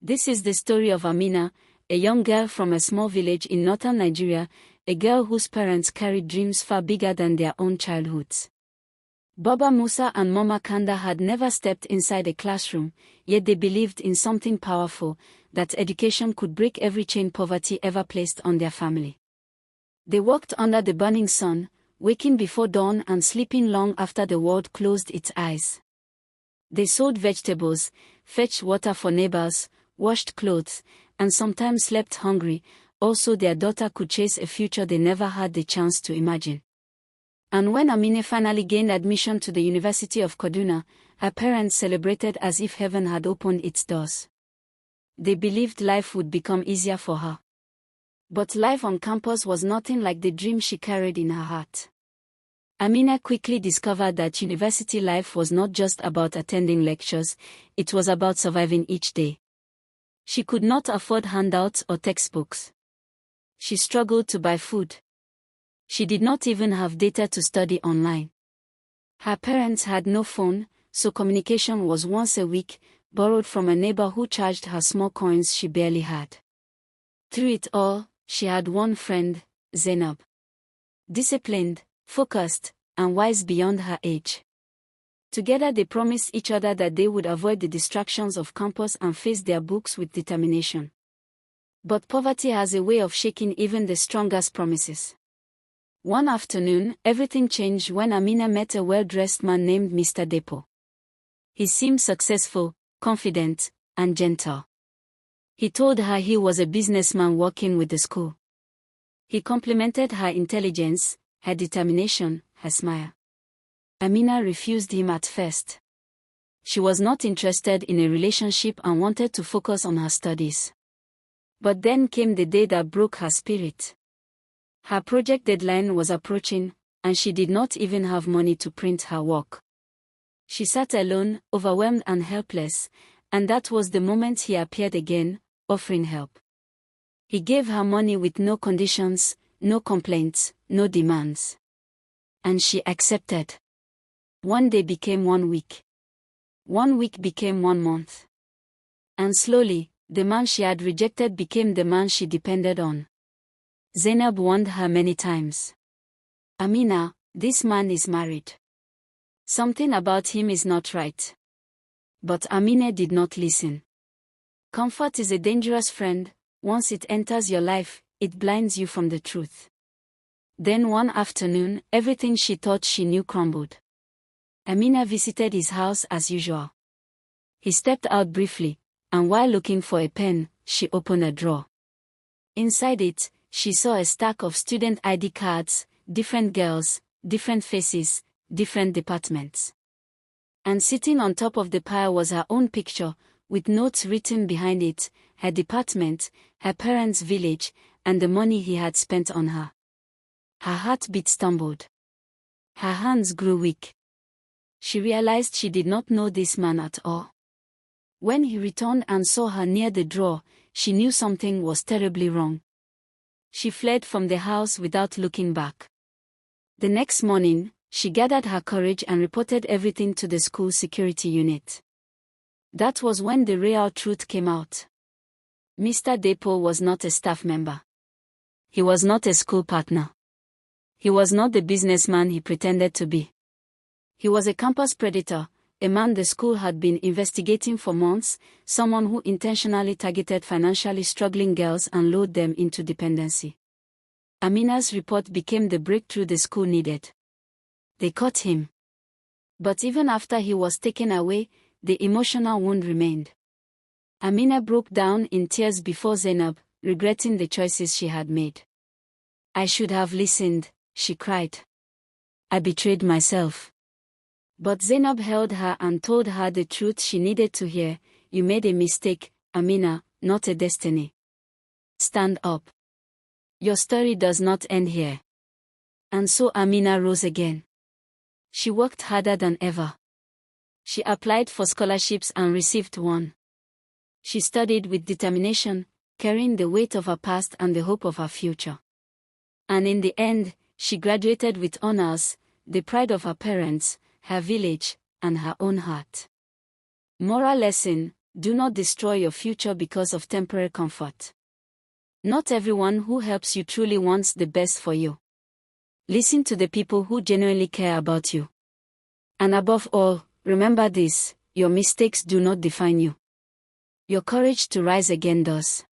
This is the story of Amina, a young girl from a small village in northern Nigeria, a girl whose parents carried dreams far bigger than their own childhoods. Baba Musa and Mama Kanda had never stepped inside a classroom, yet they believed in something powerful, that education could break every chain poverty ever placed on their family. They walked under the burning sun, waking before dawn and sleeping long after the world closed its eyes. They sowed vegetables, fetched water for neighbors, washed clothes, and sometimes slept hungry, also their daughter could chase a future they never had the chance to imagine. And when Amina finally gained admission to the University of Kaduna, her parents celebrated as if heaven had opened its doors. They believed life would become easier for her. But life on campus was nothing like the dream she carried in her heart. Amina quickly discovered that university life was not just about attending lectures, it was about surviving each day. She could not afford handouts or textbooks. She struggled to buy food. She did not even have data to study online. Her parents had no phone, so communication was once a week, borrowed from a neighbor who charged her small coins she barely had. Through it all, she had one friend, Zainab. Disciplined, focused, and wise beyond her age. Together they promised each other that they would avoid the distractions of campus and face their books with determination. But poverty has a way of shaking even the strongest promises. One afternoon, everything changed when Amina met a well-dressed man named Mr. Depo. He seemed successful, confident, and gentle. He told her he was a businessman working with the school. He complimented her intelligence, her determination, her smile. Amina refused him at first. She was not interested in a relationship and wanted to focus on her studies. But then came the day that broke her spirit. Her project deadline was approaching, and she did not even have money to print her work. She sat alone, overwhelmed and helpless, and that was the moment he appeared again, offering help. He gave her money with no conditions, no complaints, no demands. And she accepted. One day became 1 week. 1 week became 1 month. And slowly, the man she had rejected became the man she depended on. Zainab warned her many times. Amina, this man is married. Something about him is not right. But Amina did not listen. Comfort is a dangerous friend. Once it enters your life, it blinds you from the truth. Then one afternoon, everything she thought she knew crumbled. Amina visited his house as usual. He stepped out briefly, and while looking for a pen, she opened a drawer. Inside it, she saw a stack of student ID cards, different girls, different faces, different departments. And sitting on top of the pile was her own picture, with notes written behind it, her department, her parents' village, and the money he had spent on her. Her heartbeat stumbled. Her hands grew weak. She realized she did not know this man at all. When he returned and saw her near the drawer, she knew something was terribly wrong. She fled from the house without looking back. The next morning, she gathered her courage and reported everything to the school security unit. That was when the real truth came out. Mr. Depo was not a staff member. He was not a school partner. He was not the businessman he pretended to be. He was a campus predator, a man the school had been investigating for months, someone who intentionally targeted financially struggling girls and lured them into dependency. Amina's report became the breakthrough the school needed. They caught him. But even after he was taken away, the emotional wound remained. Amina broke down in tears before Zainab, regretting the choices she had made. "I should have listened," she cried. "I betrayed myself." But Zainab held her and told her the truth she needed to hear. "You made a mistake, Amina, not a destiny. Stand up. Your story does not end here." And so Amina rose again. She worked harder than ever. She applied for scholarships and received one. She studied with determination, carrying the weight of her past and the hope of her future. And in the end, she graduated with honors, the pride of her parents, her village, and her own heart. Moral lesson: Do not destroy your future because of temporary comfort. Not everyone who helps you truly wants the best for you. Listen to the people who genuinely care about you. And above all, remember this: your mistakes do not define you. Your courage to rise again does.